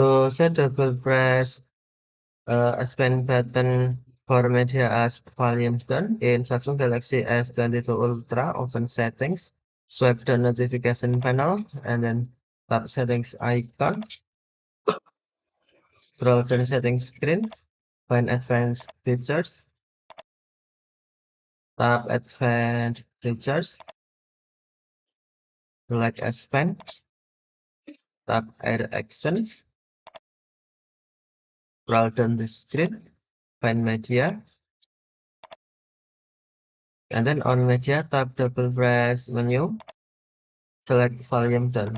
To set double press S Pen button for media as volume down in Samsung Galaxy S22 Ultra. Open settings, swipe the notification panel, and then tap settings icon. Scroll to the settings screen, find advanced features, tap advanced features, select S Pen, tap add actions, scroll down the screen, find media, and then on media, tap double press menu, select volume down.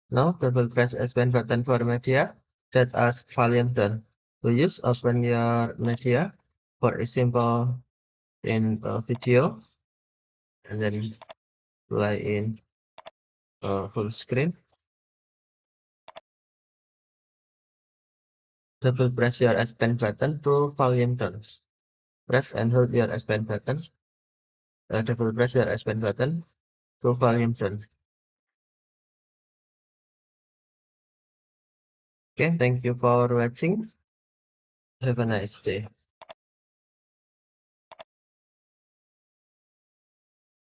Now double press S Pen button for media, set as volume down. To use, open your media for a simple in video, and then play in full screen. Double press your S Pen button to volume down. Press and hold your S Pen button. Double press your S Pen button to volume down. Okay, thank you for watching. Have a nice day.